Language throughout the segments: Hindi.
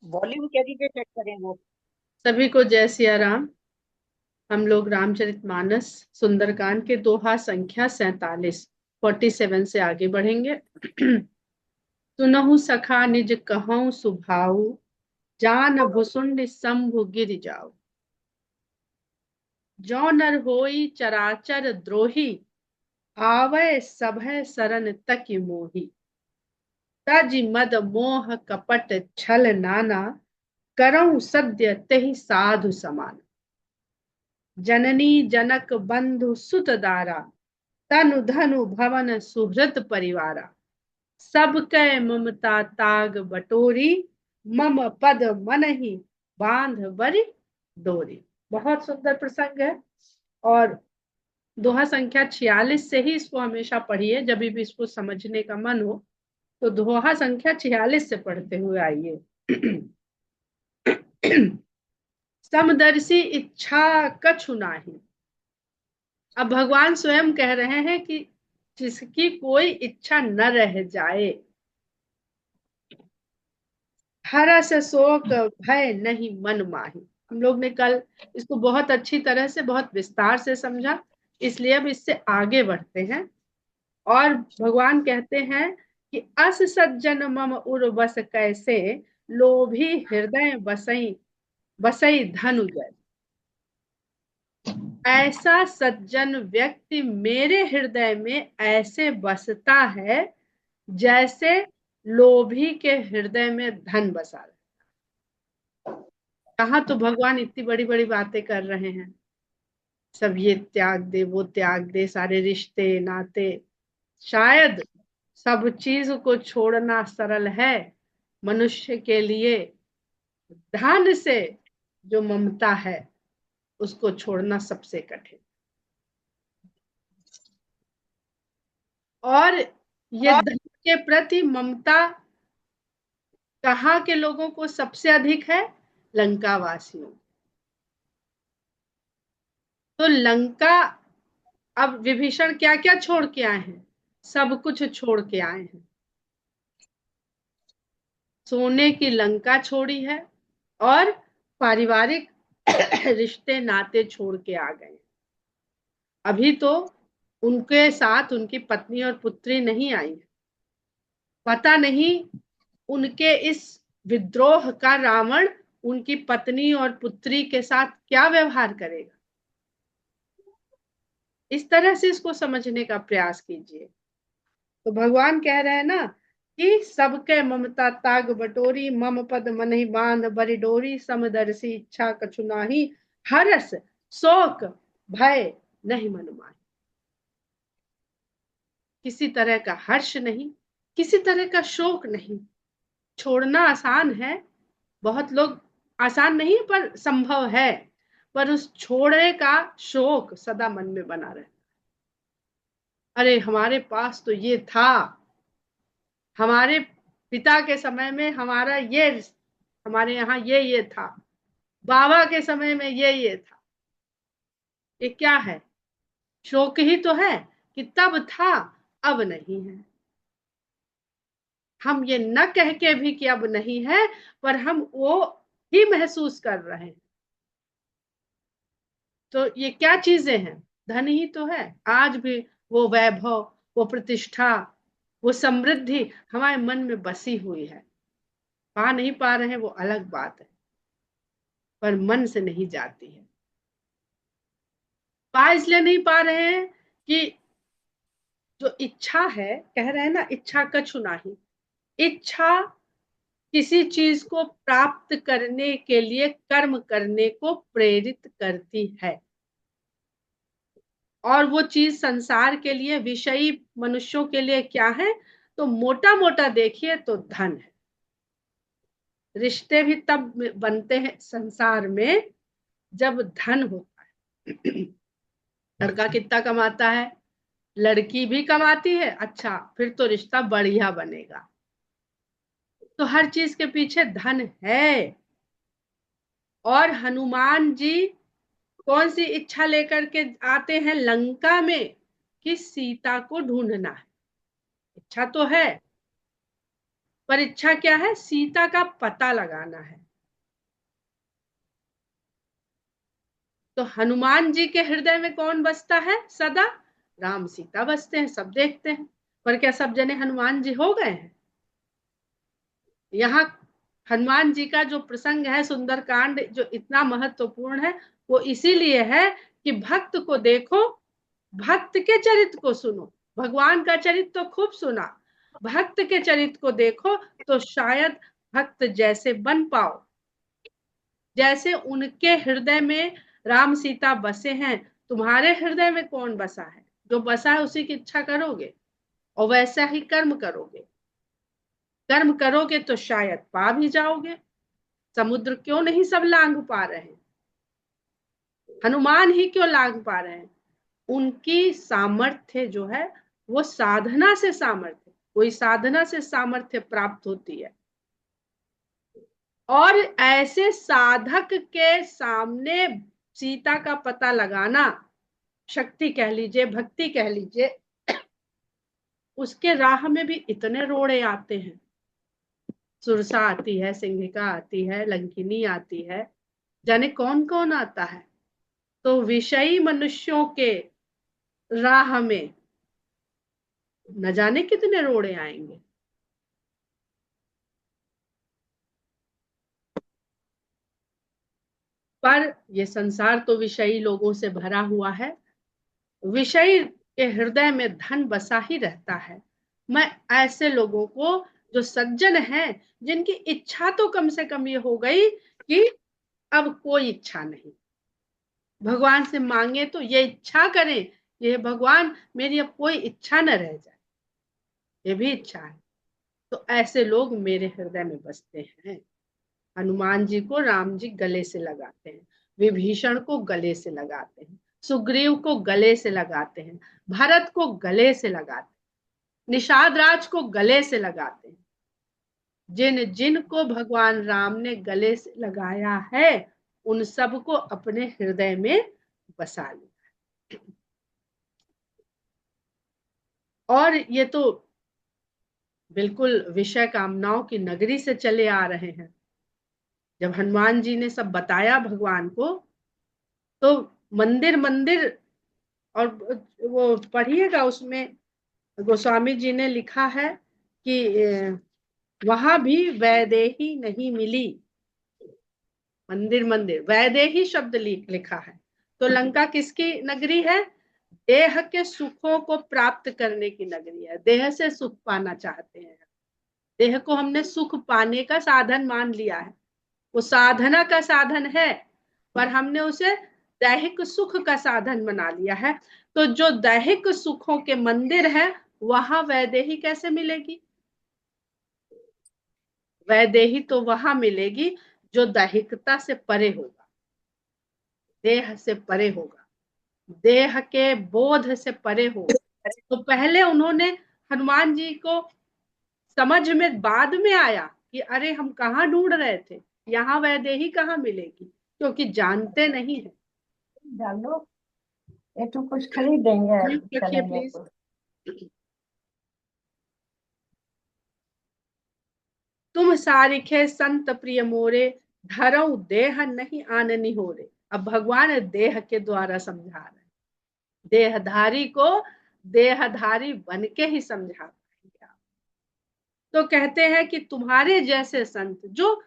वॉल्यूम कैसे चेक करें वो? सभी को जय सिया राम। हम लोग रामचरितमानस सुंदरकांड के दोहा संख्या 47 47 से आगे बढ़ेंगे। सुनहु सखा निज कहऊँ सुभाऊ, जान भुसुंड शंभु गिर जाऊ। जो नर होई चराचर द्रोही, आवै सभय सरन तकि मोही। तज मद मोह कपट छल नाना, करऊँ सद्य तेहि साधु समान। जननी जनक बंधु सुत दारा, तनु धनु भवन सुहृद परिवारा। सब कै ममता ताग बटोरी, मम पद मनहि बांध बरि डोरी। बहुत सुंदर प्रसंग है। और दोहा संख्या 46 से ही इसको हमेशा पढ़िए, जब भी इसको समझने का मन हो तो दोहा संख्या 46 से पढ़ते हुए आइए। समदर्शी इच्छा कछु नाही। अब भगवान स्वयं कह रहे हैं कि जिसकी कोई इच्छा न रह जाए, हरस शोक भय नहीं मन माही। हम लोग ने कल इसको बहुत अच्छी तरह से बहुत विस्तार से समझा, इसलिए अब इससे आगे बढ़ते हैं। और भगवान कहते हैं कि अस सज्जन मम उर बस कैसे, लोभी हृदय बसई बसई धनु जय। ऐसा सज्जन व्यक्ति मेरे हृदय में ऐसे बसता है जैसे लोभी के हृदय में धन बसा रहे। कहाँ तो भगवान इतनी बड़ी बड़ी बातें कर रहे हैं, सब ये त्याग दे वो त्याग दे, सारे रिश्ते नाते, शायद सब चीज को छोड़ना सरल है मनुष्य के लिए, धन से जो ममता है उसको छोड़ना सबसे कठिन। और ये धन के प्रति ममता कहाँ के लोगों को सबसे अधिक है? लंका वासियों। तो लंका, अब विभीषण क्या क्या छोड़ के आए हैं? सब कुछ छोड़ के आए हैं। सोने की लंका छोड़ी है और पारिवारिक रिश्ते नाते छोड़ के आ गए। अभी तो उनके साथ उनकी पत्नी और पुत्री नहीं आई है। पता नहीं उनके इस विद्रोह का रावण उनकी पत्नी और पुत्री के साथ क्या व्यवहार करेगा। इस तरह से इसको समझने का प्रयास कीजिए। तो भगवान कह रहे हैं ना कि सबके ममता ताग बटोरी, मम पद मनहि बांध बरि डोरी। समदर्शी इच्छा कछु नाही, हरस शोक भय नहीं मन माही। किसी तरह का हर्ष नहीं, किसी तरह का शोक नहीं। छोड़ना आसान है, बहुत लोग, आसान नहीं पर संभव है, पर उस छोड़ने का शोक सदा मन में बना रहे। अरे हमारे पास तो ये था, हमारे पिता के समय में हमारा ये, हमारे यहाँ ये था, बाबा के समय में ये था। ये क्या है? शोक ही तो है कि तब था अब नहीं है। हम ये न कह के भी कि अब नहीं है, पर हम वो ही महसूस कर रहे हैं। तो ये क्या चीजें हैं? धन ही तो है। आज भी वो वैभव, वो प्रतिष्ठा, वो समृद्धि हमारे मन में बसी हुई है। पा नहीं पा रहे हैं वो अलग बात है, पर मन से नहीं जाती है। पा इसलिए नहीं पा रहे हैं कि जो इच्छा है, कह रहे हैं ना इच्छा कछु नाही। इच्छा किसी चीज को प्राप्त करने के लिए कर्म करने को प्रेरित करती है। और वो चीज संसार के लिए, विषयी मनुष्यों के लिए क्या है? तो मोटा मोटा देखिए तो धन है। रिश्ते भी तब बनते हैं संसार में जब धन होता है। लड़का कितना कमाता है, लड़की भी कमाती है, अच्छा फिर तो रिश्ता बढ़िया बनेगा। तो हर चीज के पीछे धन है। और हनुमान जी कौन सी इच्छा लेकर के आते हैं लंका में? कि सीता को ढूंढना है। इच्छा तो है, पर इच्छा क्या है? सीता का पता लगाना है। तो हनुमान जी के हृदय में कौन बसता है सदा? राम सीता बसते हैं, सब देखते हैं। पर क्या सब जने हनुमान जी हो गए हैं? यहाँ हनुमान जी का जो प्रसंग है सुंदरकांड, जो इतना महत्वपूर्ण है, वो इसीलिए है कि भक्त को देखो, भक्त के चरित्र को सुनो। भगवान का चरित्र तो खूब सुना, भक्त के चरित्र को देखो तो शायद भक्त जैसे बन पाओ। जैसे उनके हृदय में राम सीता बसे हैं, तुम्हारे हृदय में कौन बसा है? जो बसा है उसी की इच्छा करोगे और वैसा ही कर्म करोगे। कर्म करोगे तो शायद पा भी जाओगे। समुद्र क्यों नहीं सब लांघ पा रहे हैं? हनुमान ही क्यों लांघ पा रहे हैं? उनकी सामर्थ्य जो है वो साधना से सामर्थ्य, कोई साधना से सामर्थ्य प्राप्त होती है। और ऐसे साधक के सामने सीता का पता लगाना, शक्ति कह लीजिए, भक्ति कह लीजिए, उसके राह में भी इतने रोड़े आते हैं। सुरसा आती है, सिंहिका आती है, लंकिनी आती है, जाने कौन कौन आता है। तो विषयी मनुष्यों के राह में न जाने कितने रोड़े आएंगे। पर ये संसार तो विषयी लोगों से भरा हुआ है। विषयी के हृदय में धन बसा ही रहता है। मैं ऐसे लोगों को, जो सज्जन हैं, जिनकी इच्छा तो कम से कम ये हो गई कि अब कोई इच्छा नहीं, भगवान से मांगे तो ये इच्छा करें, ये भगवान मेरी अब कोई इच्छा न रह जाए, ये भी इच्छा है। तो ऐसे लोग मेरे हृदय में बसते हैं। हनुमान जी को राम जी गले से लगाते हैं, विभीषण को गले से लगाते हैं, सुग्रीव को गले से लगाते हैं, भरत को गले से लगाते हैं, निषाद राज को गले से लगाते हैं। जिन जिन को भगवान राम ने गले से लगाया है, उन सबको अपने हृदय में बसा लिया। और ये तो बिल्कुल विषय कामनाओं की नगरी से चले आ रहे हैं। जब हनुमान जी ने सब बताया भगवान को, तो मंदिर मंदिर, और वो पढ़िएगा, उसमें गोस्वामी जी ने लिखा है कि वहां भी वैदेही नहीं मिली। मंदिर मंदिर, वैदेही शब्द लिखा है। तो लंका किसकी नगरी है? देह के सुखों को प्राप्त करने की नगरी है। देह से सुख पाना चाहते हैं, देह को हमने सुख पाने का साधन मान लिया है, वो साधना का साधन है, पर हमने उसे दैहिक सुख का साधन बना लिया है। तो जो दैहिक सुखों के मंदिर है, वहां वैदेही कैसे मिलेगी? वैदेही तो वहां मिलेगी जो दैहिकता से परे होगा, देह से परे होगा, देह के बोध से परे होगा। तो पहले उन्होंने, हनुमान जी को समझ में बाद में आया कि अरे हम कहाँ ढूंढ रहे थे, यहाँ वैदेही कहाँ मिलेगी, क्योंकि जानते नहीं है। डालो, ये तो कुछ खरीद देंगे, रखिए चलेंगे प्लीज। तो। तुम सारिखे संत प्रिय मोरे, धरऊ देह नहीं आननी हो रे। अब भगवान देह के द्वारा समझा रहे हैं, देहधारी को देहधारी बन के ही समझा पाएंगे आप। तो कहते हैं कि तुम्हारे जैसे संत, जो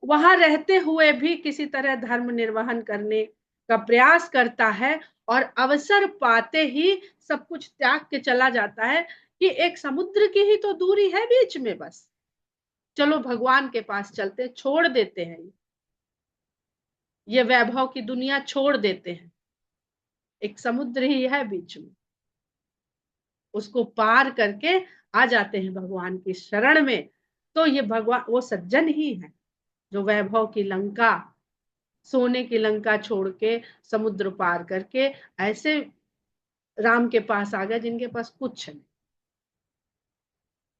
वहां रहते हुए भी किसी तरह धर्म निर्वहन करने का प्रयास करता है, और अवसर पाते ही सब कुछ त्याग के चला जाता है, कि एक समुद्र की ही तो दूरी है बीच में, बस चलो भगवान के पास चलते, छोड़ देते हैं ये वैभव की दुनिया, छोड़ देते हैं। एक समुद्र ही है बीच में, उसको पार करके आ जाते हैं भगवान की शरण में। तो ये भगवान वो सज्जन ही है जो वैभव की लंका, सोने की लंका छोड़ के, समुद्र पार करके ऐसे राम के पास आ गए, जिनके पास कुछ नहीं।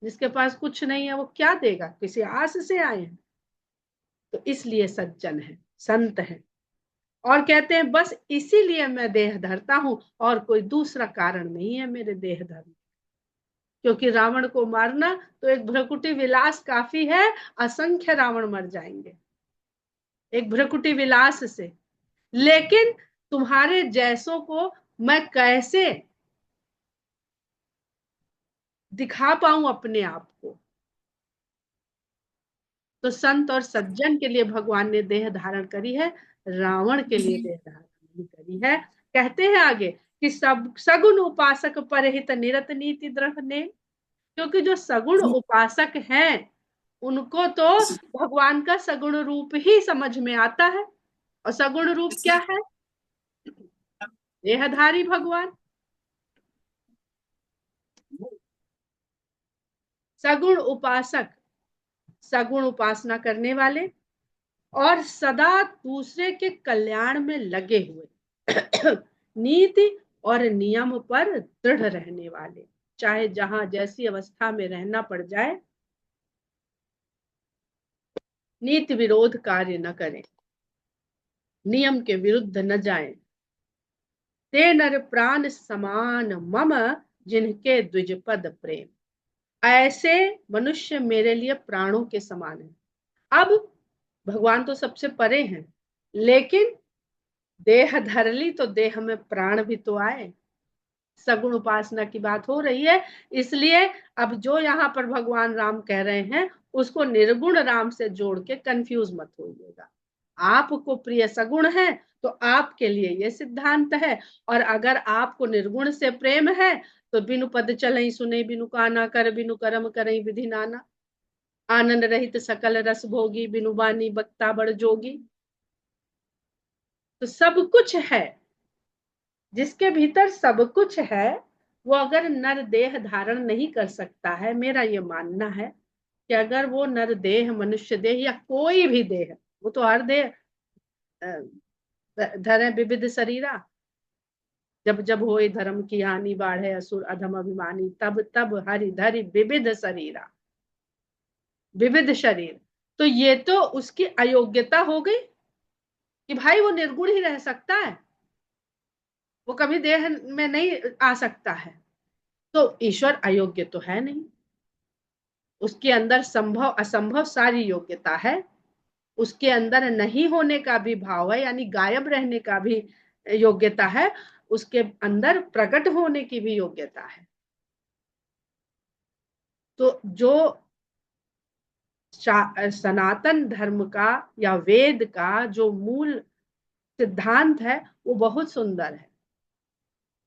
जिसके पास कुछ नहीं है वो क्या देगा? किसी आस से आए हैं। तो इसलिए सज्जन है, संत है। और कहते हैं बस इसीलिए मैं देह धरता हूं, और कोई दूसरा कारण नहीं है मेरे देह धरने। क्योंकि रावण को मारना तो एक भ्रकुटी विलास काफी है, असंख्य रावण मर जाएंगे एक भ्रकुटी विलास से। लेकिन तुम्हारे जैसों को मैं कैसे दिखा पाऊं अपने आप को। तो संत और सज्जन के लिए भगवान ने देह धारण करी है, रावण के लिए देह धारण नहीं करी है। कहते हैं आगे कि सब सगुण उपासक परहित निरत नीति दृढ़ ने, क्योंकि जो सगुण उपासक हैं उनको तो भगवान का सगुण रूप ही समझ में आता है। और सगुण रूप क्या है? देहधारी भगवान। सगुण उपासक, सगुण उपासना करने वाले और सदा दूसरे के कल्याण में लगे हुए नीति और नियम पर दृढ़ रहने वाले, चाहे जहां जैसी अवस्था में रहना पड़ जाए, नीति विरोध कार्य न करें, नियम के विरुद्ध न जाएं। ते नर प्राण समान मम जिनके द्विजपद प्रेम, ऐसे मनुष्य मेरे लिए प्राणों के समान है। अब भगवान तो सबसे परे हैं, लेकिन देह धर ली तो देह में प्राण भी तो आए। सगुण उपासना की बात हो रही है, इसलिए अब जो यहाँ पर भगवान राम कह रहे हैं उसको निर्गुण राम से जोड़ के कंफ्यूज मत होइएगा। आपको प्रिय सगुण है तो आपके लिए ये सिद्धांत है, और अगर आपको निर्गुण से प्रेम है तो बिनु पद चलई सुनई बिनु काना कर बिनु कर्म करई विधि नाना, आनंद रहित सकल रस भोगी बिनु बानी बक्ता बड़ जोगी। तो सब कुछ है, जिसके भीतर सब कुछ है वो अगर नर देह धारण नहीं कर सकता है, मेरा ये मानना है कि अगर वो नर देह, मनुष्य देह या कोई भी देह, वो तो हर देह धरे विविध शरीरा, जब जब होए धर्म की हानि बाढ़े असुर अधम अभिमानी, तब तब हरि धरि विविध शरीरा, विविध शरीर। तो ये तो उसकी अयोग्यता हो गई कि भाई वो निर्गुण ही रह सकता है, वो कभी देह में नहीं आ सकता है। तो ईश्वर अयोग्य तो है नहीं, उसके अंदर संभव असंभव सारी योग्यता है, उसके अंदर नहीं होने का भी भाव है, यानी गायब रहने का भी योग्यता है, उसके अंदर प्रकट होने की भी योग्यता है। तो जो सनातन धर्म का या वेद का जो मूल सिद्धांत है वो बहुत सुंदर है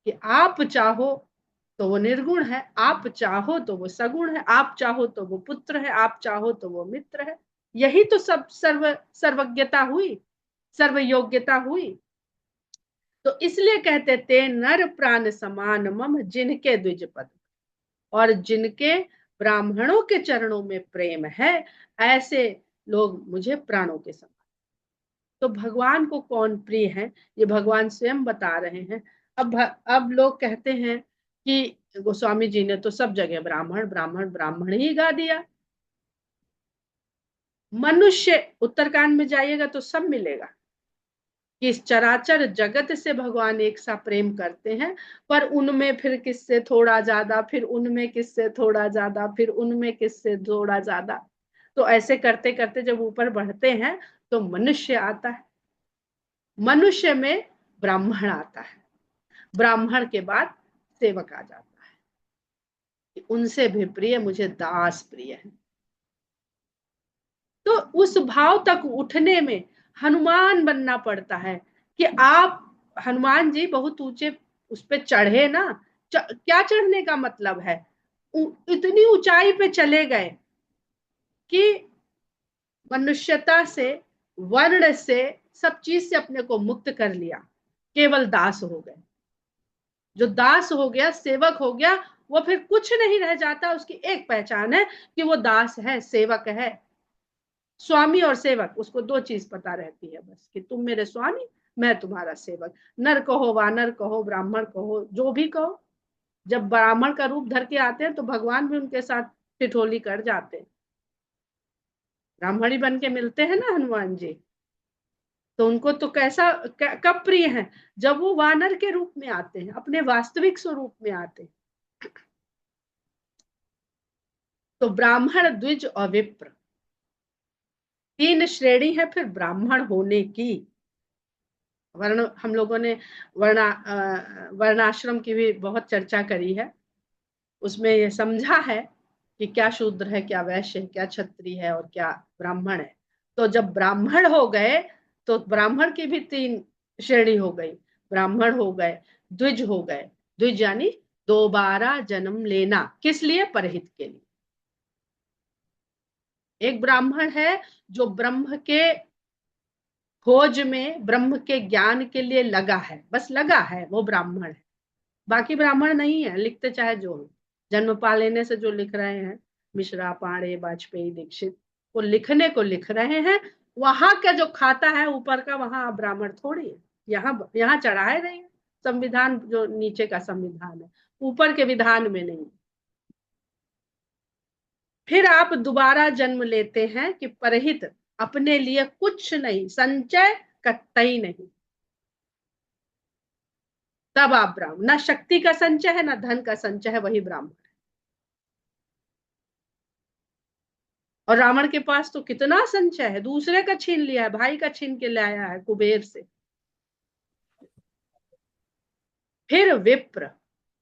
कि आप चाहो तो वो निर्गुण है, आप चाहो तो वो सगुण है, आप चाहो तो वो पुत्र है, आप चाहो तो वो मित्र है। यही तो सब सर्वज्ञता हुई, सर्व योग्यता हुई। तो इसलिए कहते थे नर प्राण समान मम जिनके द्विजपद, और जिनके ब्राह्मणों के चरणों में प्रेम है, ऐसे लोग मुझे प्राणों के समान। तो भगवान को कौन प्रिय है ये भगवान स्वयं बता रहे हैं। अब लोग कहते हैं कि गोस्वामी जी ने तो सब जगह ब्राह्मण ब्राह्मण ब्राह्मण ही गा दिया। मनुष्य उत्तरकांड में जाइएगा तो सब मिलेगा कि इस चराचर जगत से भगवान एक सा प्रेम करते हैं, पर उनमें फिर किससे थोड़ा ज्यादा, फिर उनमें किससे थोड़ा ज्यादा, फिर उनमें किससे थोड़ा ज्यादा। तो ऐसे करते करते जब ऊपर बढ़ते हैं तो मनुष्य आता है, मनुष्य में ब्राह्मण आता है, ब्राह्मण के बाद सेवक आ जाता है कि उनसे भी प्रिय मुझे दास प्रिय है। तो उस भाव तक उठने में हनुमान बनना पड़ता है कि आप, हनुमान जी बहुत ऊंचे उस पे चढ़े ना। क्या चढ़ने का मतलब है, इतनी ऊंचाई पे चले गए कि मनुष्यता से, वर्ण से, सब चीज से अपने को मुक्त कर लिया, केवल दास हो गए। जो दास हो गया, सेवक हो गया, वो फिर कुछ नहीं रह जाता, उसकी एक पहचान है कि वो दास है, सेवक है। स्वामी और सेवक, उसको दो चीज पता रहती है बस, कि तुम मेरे स्वामी, मैं तुम्हारा सेवक। नर कहो, वानर कहो, ब्राह्मण कहो, जो भी कहो। जब ब्राह्मण का रूप धर के आते हैं तो भगवान भी उनके साथ ठिठोली कर जाते हैं। ब्राह्मणी बन के मिलते हैं ना हनुमान जी, तो उनको तो कैसा कब प्रिय है, जब वो वानर के रूप में आते हैं, अपने वास्तविक स्वरूप में आते हैं। तो ब्राह्मण, द्विज और विप्र, तीन श्रेणी है फिर ब्राह्मण होने की। वर्ण हम लोगों ने वर्णाश्रम की भी बहुत चर्चा करी है। उसमें ये समझा है कि क्या शूद्र है, क्या वैश्य है, क्या क्षत्रिय है और क्या ब्राह्मण है। तो जब ब्राह्मण हो गए तो ब्राह्मण की भी तीन श्रेणी हो गई। ब्राह्मण हो गए, द्विज हो गए। द्विज यानी दोबारा जन्म लेना, किस लिए? परहित के लिए। एक ब्राह्मण है जो ब्रह्म के खोज में, ब्रह्म के ज्ञान के लिए लगा है, बस लगा है, वो ब्राह्मण है। बाकी ब्राह्मण नहीं है, लिखते चाहे जो हो। जन्म पा लेने से जो लिख रहे हैं, मिश्रा, पांडे, वाजपेयी, दीक्षित, वो लिखने को लिख रहे हैं। वहां का जो खाता है ऊपर का, वहां ब्राह्मण थोड़ी है। यहाँ यहाँ चढ़ाए नहीं है। संविधान जो नीचे का संविधान है, ऊपर के विधान में नहीं। फिर आप दोबारा जन्म लेते हैं कि परहित, अपने लिए कुछ नहीं, संचय कतई नहीं। तब आप ब्राह्मण, ना शक्ति का संचय है ना धन का संचय है, वही ब्राह्मण। और रावण के पास तो कितना संचय है, दूसरे का छीन लिया है, भाई का छीन के लाया है कुबेर से। फिर विप्र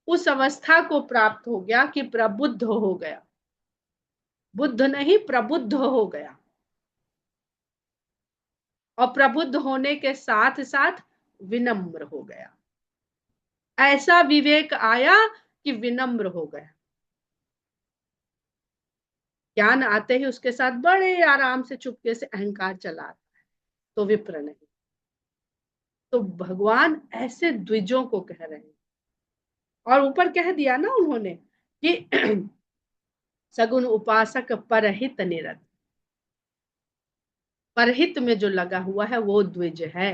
उस अवस्था को प्राप्त हो गया कि प्रबुद्ध हो गया। बुद्ध नहीं, प्रबुद्ध हो गया। और प्रबुद्ध होने के साथ साथ विनम्र हो गया। ऐसा विवेक आया कि विनम्र हो गया। ज्ञान आते ही उसके साथ बड़े आराम से चुपके से अहंकार चला आता है, तो विप्र नहीं। तो भगवान ऐसे द्विजों को कह रहे हैं। और ऊपर कह दिया ना उन्होंने कि सगुन उपासक परहित निरत। परहित में जो लगा हुआ है वो द्विज है।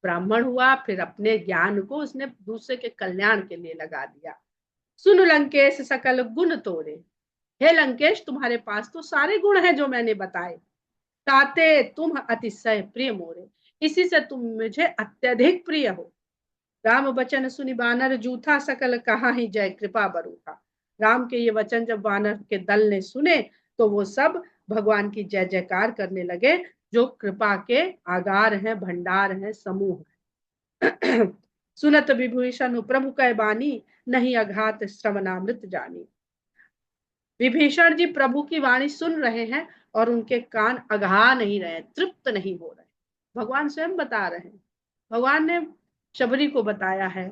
ब्राह्मण हुआ, फिर अपने ज्ञान को उसने दूसरे के कल्याण के लिए लगा दिया। सुन लंकेश सकल गुण तोरे। हे लंकेश, तुम्हारे पास तो सारे गुण हैं जो मैंने बताए। ताते तुम अतिशय प्रिय मोरे, इसी से तुम मुझे अत्यधिक प्रिय हो। राम वचन सुनि बानर जूथा, सकल कहा ही जय कृपा बरूथा। राम के ये वचन जब वानर के दल ने सुने तो वो सब भगवान की जय जयकार करने लगे, जो कृपा के आगार हैं, भंडार हैं, समूह है। सुनत विभीषण प्रभु कै बानी, नहीं अघात श्रवणामृत जानी। विभीषण जी प्रभु की वाणी सुन रहे हैं और उनके कान अघा नहीं रहे, तृप्त नहीं हो रहे। भगवान स्वयं बता रहे हैं। भगवान ने शबरी को बताया है,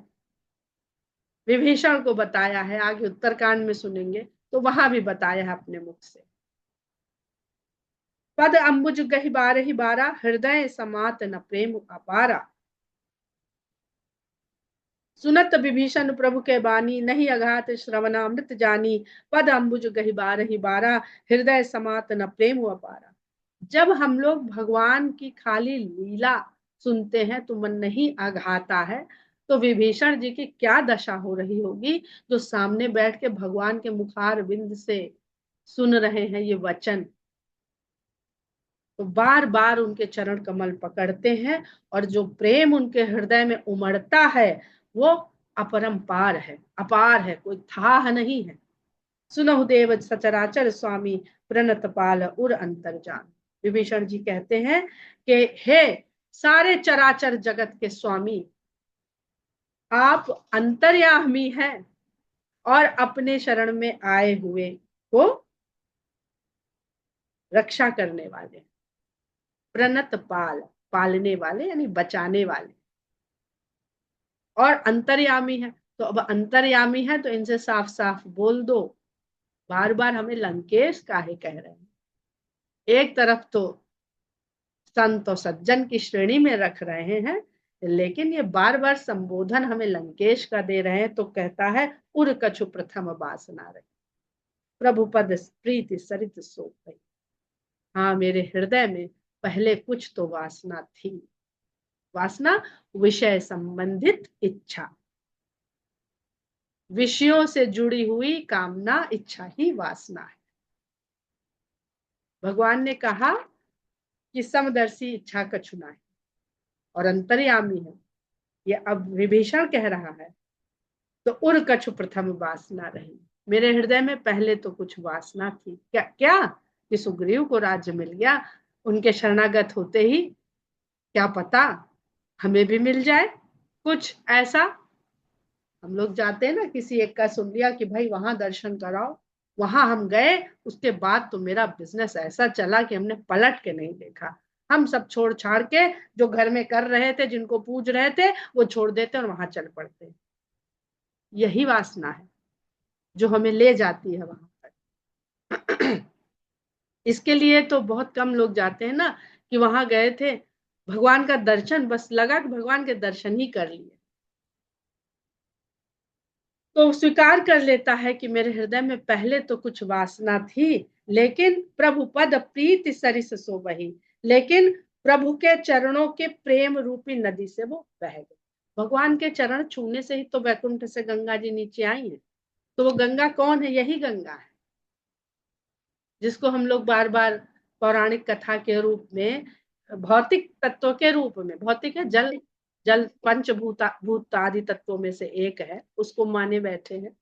विभीषण को बताया है, आगे उत्तरकांड में सुनेंगे तो वहां भी बताया है अपने मुख से। पद अम्बुज गहि बारहि बारा, हृदय समात न प्रेम अपारा। सुनत विभीषण प्रभु के बानी, नहीं अघात श्रवणामृत जानी। पद अम्बुज गहि बारहि बारा, हृदय समात न प्रेम अपारा। जब हम लोग भगवान की खाली लीला सुनते हैं तो मन नहीं आघाता है, तो विभीषण जी की क्या दशा हो रही होगी, जो सामने बैठ के भगवान के मुखार बिंद से सुन रहे हैं ये वचन। तो बार बार उनके चरण कमल पकड़ते हैं, और जो प्रेम उनके हृदय में उमड़ता है वो अपरंपार है, अपार है, कोई थाह नहीं है। सुनहु देव सचराचर स्वामी, प्रणत पाल उर अंतर जान। विभीषण जी कहते हैं कि हे सारे चराचर जगत के स्वामी, आप अंतर्यामी हैं और अपने शरण में आए हुए को रक्षा करने वाले। प्रणत पाल, पालने वाले यानी बचाने वाले, और अंतर्यामी है। तो अब अंतर्यामी है तो इनसे साफ साफ बोल दो, बार बार हमें लंकेश काहे कह रहे हैं। एक तरफ तो संत और सज्जन की श्रेणी में रख रहे हैं, लेकिन ये बार बार संबोधन हमें लंकेश का दे रहे हैं। तो कहता है उर कछु प्रथम वासना रही, प्रभु पद प्रीति सरित सो गई। हाँ, मेरे हृदय में पहले कुछ तो वासना थी। वासना विषय संबंधित इच्छा, विषयों से जुड़ी हुई कामना, इच्छा ही वासना है। भगवान ने कहा कि समदर्शी इच्छा कछु नहीं, और अंतर्यामी है। ये अब विभीषण कह रहा है। तो उर कछु प्रथम वासना रही, मेरे हृदय में पहले तो कुछ वासना थी, क्या क्या कि सुग्रीव को राज्य मिल गया, उनके शरणागत होते ही क्या पता हमें भी मिल जाए कुछ ऐसा। हम लोग जाते हैं ना, किसी एक का सुन लिया कि भाई वहां दर्शन कराओ, वहां हम गए, उसके बाद तो मेरा बिजनेस ऐसा चला कि हमने पलट के नहीं देखा। हम सब छोड़ छाड़ के जो घर में कर रहे थे, जिनको पूज रहे थे, वो छोड़ देते और वहां चल पड़ते। यही वासना है जो हमें ले जाती है वहां पर। इसके लिए तो बहुत कम लोग जाते हैं ना, कि वहां गए थे, भगवान का दर्शन, बस लगा कि भगवान के दर्शन ही कर लिए, तो स्वीकार कर लेता है कि मेरे हृदय में पहले तो कुछ वासना थी, लेकिन प्रभु पद प्रीति सरिस सो बही, लेकिन प्रभु के चरणों के प्रेम रूपी नदी से वो बह गए। भगवान के चरण छूने से ही तो वैकुंठ से गंगा जी नीचे आई है। तो वो गंगा कौन है? यही गंगा है जिसको हम लोग बार बार पौराणिक कथा के रूप में, भौतिक तत्व के रूप में, भौतिक है जल, जल पंचभूत भूत आदि तत्वों में से एक है, उसको माने बैठे हैं।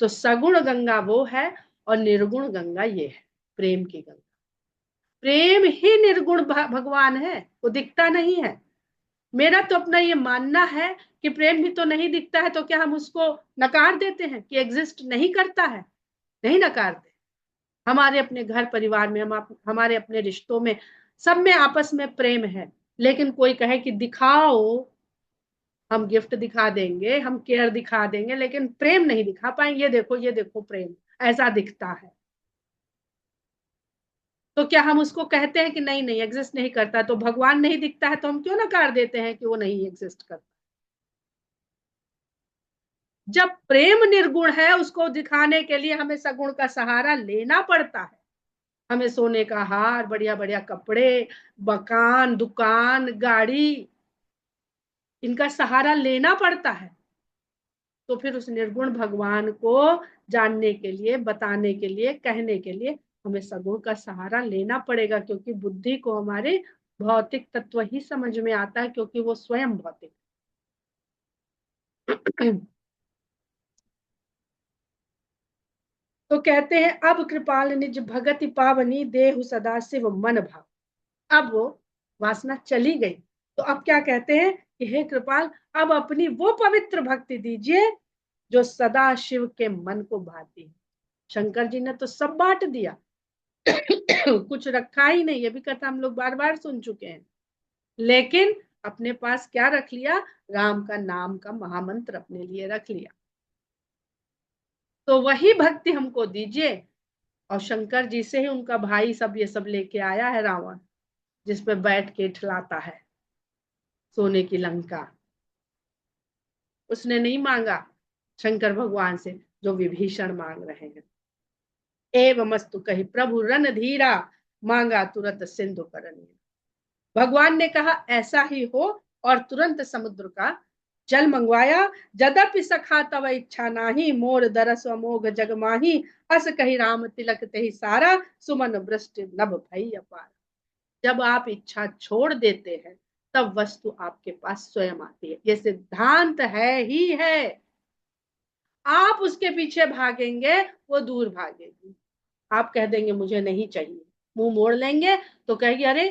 तो सगुण गंगा वो है और निर्गुण गंगा ये है, प्रेम की गंगा। प्रेम ही निर्गुण भगवान है, वो दिखता नहीं है। मेरा तो अपना ये मानना है कि प्रेम भी तो नहीं दिखता है, तो क्या हम उसको नकार देते हैं कि एग्जिस्ट नहीं करता है? नहीं नकारते। हमारे अपने घर परिवार में, हमारे अपने रिश्तों में, सब में आपस में प्रेम है। लेकिन कोई कहे कि दिखाओ, हम गिफ्ट दिखा देंगे, हम केयर दिखा देंगे, लेकिन प्रेम नहीं दिखा पाएंगे, ये देखो प्रेम ऐसा दिखता है। तो क्या हम उसको कहते हैं कि नहीं नहीं एग्जिस्ट नहीं करता? तो भगवान नहीं दिखता है तो हम क्यों नकार देते हैं कि वो नहीं एग्जिस्ट करता? जब प्रेम निर्गुण है, उसको दिखाने के लिए हमें सगुण का सहारा लेना पड़ता है। हमें सोने का हार, बढ़िया बढ़िया कपड़े, मकान, दुकान, गाड़ी, इनका सहारा लेना पड़ता है। तो फिर उस निर्गुण भगवान को जानने के लिए, बताने के लिए, कहने के लिए हमें सगुण का सहारा लेना पड़ेगा, क्योंकि बुद्धि को हमारे भौतिक तत्व ही समझ में आता है, क्योंकि वो स्वयं भौतिक। तो कहते हैं अब कृपाल निज भगति पावनी देहु सदा शिव मन भाव। अब वो वासना चली गई, तो अब क्या कहते हैं कि हे कृपाल, अब अपनी वो पवित्र भक्ति दीजिए जो सदा शिव के मन को भाती है। शंकर जी ने तो सब बांट दिया, कुछ रखा ही नहीं। ये भी कथा हम लोग बार बार सुन चुके हैं। लेकिन अपने पास क्या रख लिया? राम का नाम का महामंत्र अपने लिए रख लिया। तो वही भक्ति हमको दीजिए। और शंकर जी से ही उनका भाई सब ये सब लेके आया है, रावण, जिसपे बैठ के ठलाता है सोने की लंका। उसने नहीं मांगा शंकर भगवान से जो विभीषण मांग रहे हैं। एवं मस्तु कही प्रभु रन धीरा, मांगा तुरंत सिंधु करनी। भगवान ने कहा ऐसा ही हो, और तुरंत समुद्र का जल मंगवाया। जदपि सखा तव इच्छा नाही, मोर दरस अमोघ जग माही, अस कही राम तिलक ते सारा, सुमन वृष्टि नभ भई अपार। जब आप इच्छा छोड़ देते हैं, तब वस्तु आपके पास स्वयं आती है। ये सिद्धांत है ही है। आप उसके पीछे भागेंगे, वो दूर भागेगी। आप कह देंगे मुझे नहीं चाहिए, मुंह मोड़ लेंगे, तो कहेगी अरे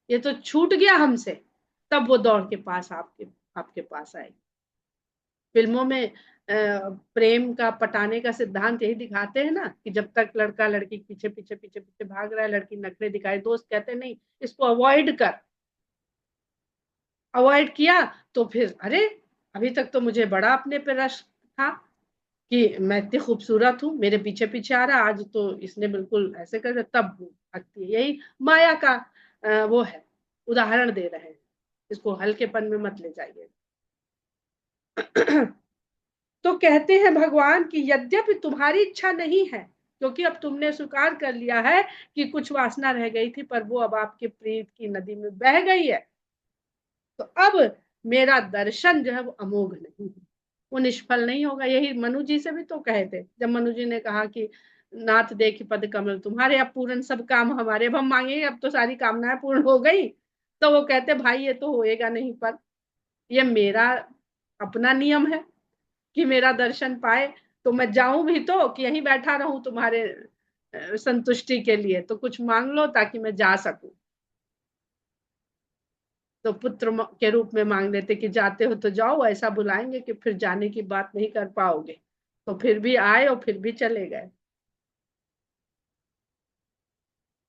ये तो छूट गया हमसे, तब वो दौड़ के पास आपके आपके पास आएगी। फिल्मों में प्रेम का पटाने का सिद्धांत यही दिखाते हैं ना, कि जब तक लड़का लड़की पीछे पीछे पीछे पीछे भाग रहा है, लड़की नखरे दिखाए, दोस्त कहते नहीं इसको अवॉइड कर, अवॉइड किया तो फिर अरे अभी तक तो मुझे बड़ा अपने पे रश था कि मैं इतनी खूबसूरत हूँ, मेरे पीछे पीछे आ रहा, आज तो इसने बिल्कुल ऐसे कर दिया, तब भगती है। यही माया का वो है, उदाहरण दे रहे हैं। इसको हल्केपन में मत ले जाइए। तो कहते हैं भगवान कि यद्यपि तुम्हारी इच्छा नहीं है, क्योंकि अब तुमने स्वीकार कर लिया है कि कुछ वासना रह गई थी, पर वो अब आपके प्रीत की नदी में बह गई है, तो अब मेरा दर्शन जो है वो अमोघ नहीं है, वो निष्फल नहीं होगा। यही मनु जी से भी तो कहे थे, जब मनु जी ने कहा कि नाथ देखी पद कमल तुम्हारे, अब पूर्ण सब काम हमारे, अब हम मांगेंगे, अब तो सारी कामनाएं पूर्ण हो गई। तो वो कहते भाई ये तो होएगा नहीं, पर ये मेरा अपना नियम है कि मेरा दर्शन पाए। तो मैं जाऊं भी तो कि यहीं बैठा रहूं तुम्हारे संतुष्टि के लिए, तो कुछ मांग लो ताकि मैं जा सकूं। तो पुत्र के रूप में मांग लेते कि जाते हो तो जाओ, ऐसा बुलाएंगे कि फिर जाने की बात नहीं कर पाओगे। तो फिर भी आए और फिर भी चले गए।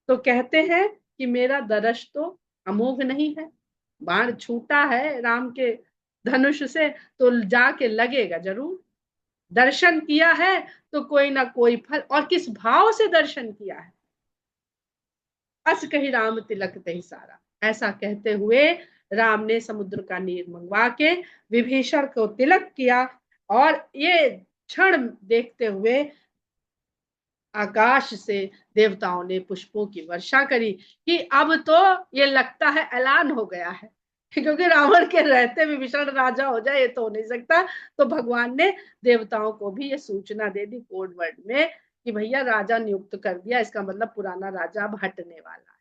तो कहते हैं कि मेरा दर्श तो अमोघ नहीं है, बाण छूटा है राम के धनुष से तो जाके लगेगा जरूर। दर्शन किया है तो कोई ना कोई फल, और किस भाव से दर्शन किया है। अस कही राम तिलक तही सारा, ऐसा कहते हुए राम ने समुद्र का नीर मंगवा के विभीषण को तिलक किया। और ये क्षण देखते हुए आकाश से देवताओं ने पुष्पों की वर्षा करी कि अब तो ये लगता है ऐलान हो गया है, क्योंकि रावण के रहते विभीषण राजा हो जाए ये तो हो नहीं सकता। तो भगवान ने देवताओं को भी ये सूचना दे दी कोड वर्ड में कि भैया राजा नियुक्त कर दिया, इसका मतलब पुराना राजा अब हटने वाला है।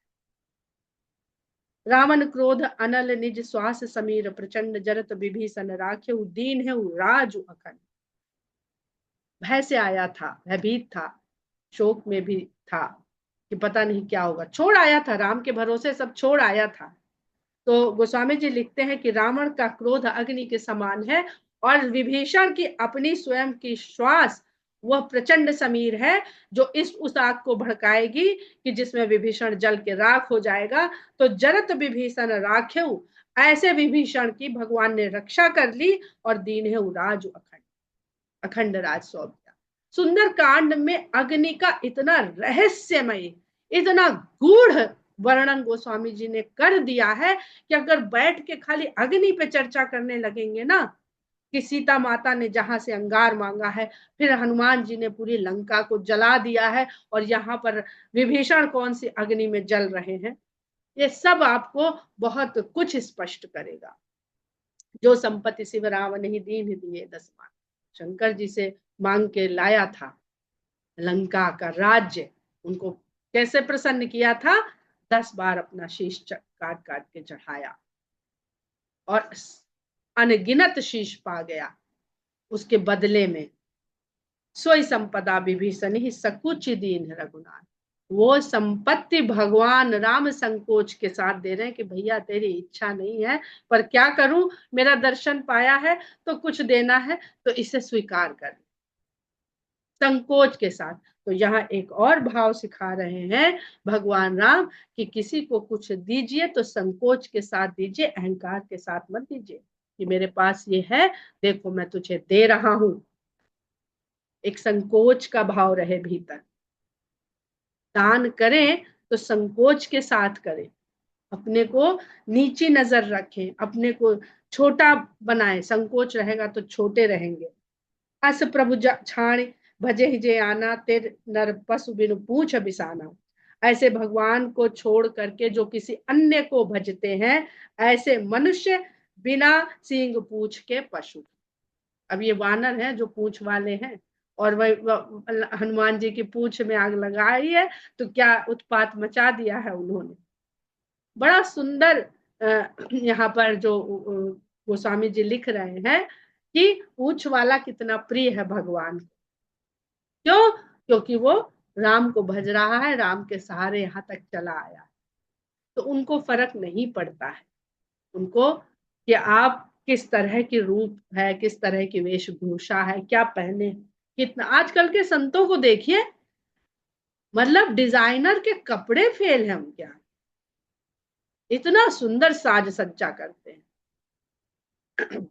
रावण क्रोध अनल निज श्वास समीर प्रचंड जरत विभीषण राखे दीन है राजु अखंड। भय से आया था, भयभीत था, शोक में भी था कि पता नहीं क्या होगा। छोड़ आया था, राम के भरोसे सब छोड़ आया था। तो गोस्वामी जी लिखते हैं कि रावण का क्रोध अग्नि के समान है और विभीषण की अपनी स्वयं की श्वास वह प्रचंड समीर है जो इस उस आग को भड़काएगी कि जिसमें विभीषण जल के राख हो जाएगा। तो जरत विभीषण राखेऊ, ऐसे विभीषण की भगवान ने रक्षा कर ली और दीन है राज अखंड, अखंड राज सौंप दिया। सुंदर कांड में अग्नि का इतना रहस्यमय, इतना गूढ़ वर्णन गोस्वामी जी ने कर दिया है कि अगर बैठ के खाली अग्नि पे चर्चा करने लगेंगे ना, कि सीता माता ने जहां से अंगार मांगा है, फिर हनुमान जी ने पूरी लंका को जला दिया है, और यहाँ पर विभीषण कौन सी अग्नि में जल रहे हैं, ये सब आपको बहुत कुछ स्पष्ट करेगा। जो संपत्ति शिव रावण ही दीन दिए 10 मान, शंकर जी से मांग के लाया था लंका का राज्य, उनको कैसे प्रसन्न किया था, 10 बार अपना शीश काट काट के चढ़ाया और अनगिनत शीश पा गया। उसके बदले में सोई संपदा विभीषण ही सकुच दीन रघुनाथ, वो संपत्ति भगवान राम संकोच के साथ दे रहे हैं कि भैया तेरी इच्छा नहीं है, पर क्या करूं, मेरा दर्शन पाया है तो कुछ देना है, तो इसे स्वीकार कर, संकोच के साथ। तो यहाँ एक और भाव सिखा रहे हैं भगवान राम कि किसी को कुछ दीजिए तो संकोच के साथ दीजिए, अहंकार के साथ मत दीजिए कि मेरे पास ये है, देखो मैं तुझे दे रहा हूं। एक संकोच का भाव रहे भीतर, दान करें तो संकोच के साथ करें, अपने को नीची नजर रखें, अपने को छोटा बनाए, संकोच रहेगा तो छोटे रहेंगे। अस प्रभु छाण भजे जे आना तेर नर पशु बिनु पूछ बिसाना, ऐसे भगवान को छोड़ करके जो किसी अन्य को भजते हैं, ऐसे मनुष्य बिना सींग पूछ के पशु। अब ये वानर हैं जो पूछ वाले हैं, और वह हनुमान जी की पूछ में आग लगाई है, तो क्या उत्पात मचा दिया है उन्होंने। बड़ा सुंदर यहाँ पर जो गोस्वामी जी लिख रहे हैं कि पूछ वाला कितना प्रिय है भगवान। क्यों? क्योंकि वो राम को भज रहा है, राम के सहारे यहाँ तक चला आया, तो उनको फर्क नहीं पड़ता है उनको कि आप किस तरह की रूप है, किस तरह की वेशभूषा है, क्या पहने। कितना आजकल के संतों को देखिए, मतलब डिजाइनर के कपड़े फेल हैं उनके यहाँ, इतना सुंदर साज सज्जा करते हैं।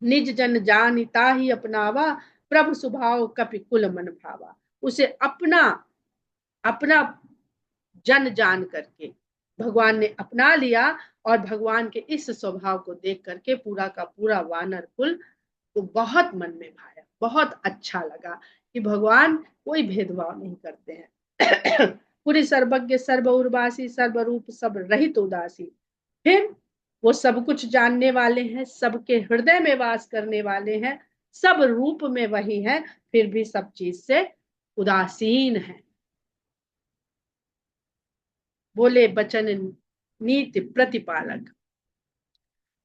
निज जन जानि ताहि अपनावा, प्रभु स्वभाव कपि कुल मन भावा। उसे अपना अपना जन जान करके भगवान ने अपना लिया, और भगवान के इस स्वभाव को देख करके पूरा का पूरा वानर कुल तो बहुत मन में भाया, बहुत अच्छा लगा कि भगवान कोई भेदभाव नहीं करते हैं। पूरी सर्वज्ञ सर्व उर्वासी सर्वरूप सब रहित उदासी, फिर वो सब कुछ जानने वाले हैं, सबके हृदय में वास करने वाले हैं, सब रूप में वही है, फिर भी सब चीज से उदासीन है। बोले बचन नीति प्रतिपालक,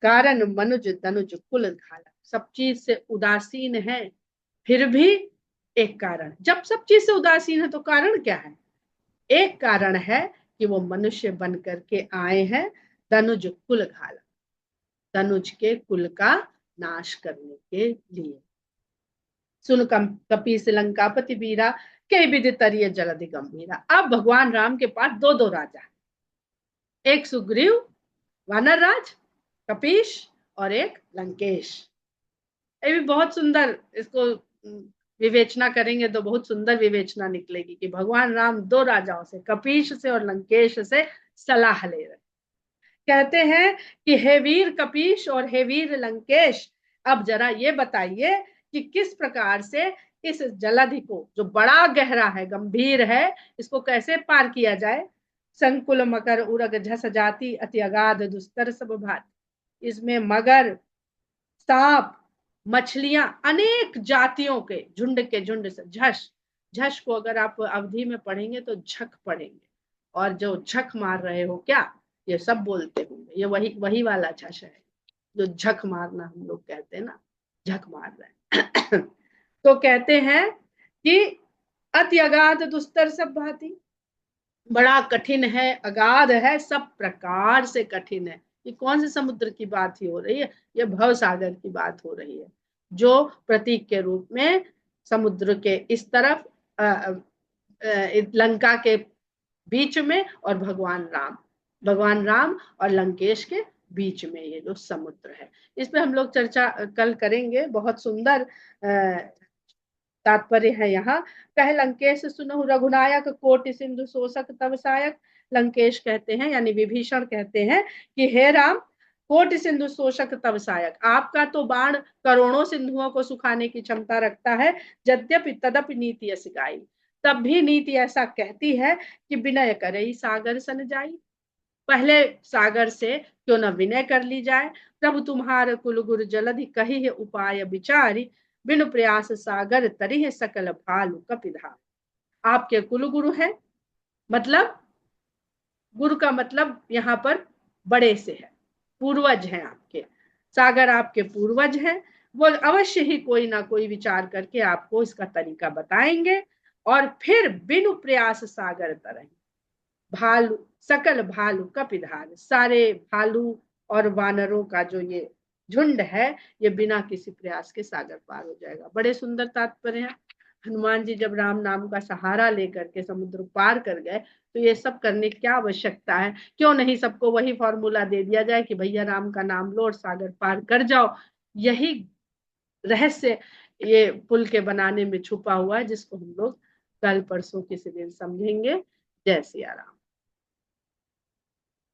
कारण मनुज तनुज कुल घालक, सब चीज से उदासीन है, फिर भी एक कारण, जब सब चीज से उदासीन है तो कारण क्या है? एक कारण है कि वो मनुष्य बन करके आए हैं धनुज कुल घाला, धनुज के कुल का नाश करने के लिए। सुन कपीस लंकापति वीरा, के विधि तरिय जलधि गंभीरा। अब भगवान राम के पास दो दो राजा, एक सुग्रीव वानर राज कपीश और एक लंकेश। ये भी बहुत सुंदर, इसको विवेचना करेंगे तो बहुत सुंदर विवेचना निकलेगी कि भगवान राम दो राजाओं से, कपीश से और लंकेश से सलाह ले रहे। कहते हैं कि हे वीर कपीश और हे वीर लंकेश, अब जरा ये बताइए कि किस प्रकार से इस जलधि को, जो बड़ा गहरा है, गंभीर है, इसको कैसे पार किया जाए। संकुल मकर उरग झस जाति अति अगाध दुस्तर सब भात। इसमें मगर, सांप, मछलियां, अनेक जातियों के झुंड से, झस, झस को अगर आप अवधि में पढ़ेंगे तो झक पढ़ेंगे, और जो झक मार रहे हो क्या, ये सब बोलते होंगे, ये वही वही वाला झस है जो झक मारना हम लोग कहते हैं ना, झक मार रहे हैं। तो कहते हैं कि अति अगाध दुस्तर सब भांति, बड़ा कठिन है, अगाध है, सब प्रकार से कठिन है। ये कौन से समुद्र की बात ही हो रही है? ये भव सागर की बात हो रही है, जो प्रतीक के रूप में समुद्र के इस तरफ लंका के बीच में, और भगवान राम और लंकेश के बीच में ये जो समुद्र है, इस पे हम लोग चर्चा कल करेंगे। बहुत सुंदर तात्पर्य है यहाँ। कह लंकेश सुनहु रघुनायक, कोटि सिंधु शोषक तब सायक। लंकेश कहते हैं, यानी विभीषण कहते हैं कि हे राम, कोटि सिंधु शोषक तब सायक, आपका तो बाण करोड़ों सिंधुओं को सुखाने की क्षमता रखता है, यद्यपि तदपि नीति अस गाई, तब भी नीति ऐसा कहती है कि विनय करे सागर सन जाई। पहले सागर से क्यों न विनय कर ली जाए। प्रभु तुम्हार कुल गुर जलधि कही है उपाय विचारी, बिनु प्रयास सागर तरी है सकल भालु कपिधार। आपके कुल गुरु है, मतलब गुरु का मतलब यहाँ पर बड़े से है, पूर्वज हैं आपके, सागर आपके पूर्वज हैं, वो अवश्य ही कोई ना कोई विचार करके आपको इसका तरीका बताएंगे, और फिर बिनु प्रयास सागर तरह भालू, सकल भालू कपिधार, सारे भालू और वानरों का जो ये झुंड है, ये बिना किसी प्रयास के सागर पार हो जाएगा। बड़े सुंदर तात्पर्य है। हनुमान जी जब राम नाम का सहारा लेकर के समुद्र पार कर गए, तो ये सब करने की क्या आवश्यकता है? क्यों नहीं सबको वही फॉर्मूला दे दिया जाए कि भैया राम का नाम लो और सागर पार कर जाओ। यही रहस्य ये पुल के बनाने में छुपा हुआ है, जिसको हम लोग कल परसों किसी दिन समझेंगे। जय सिया राम।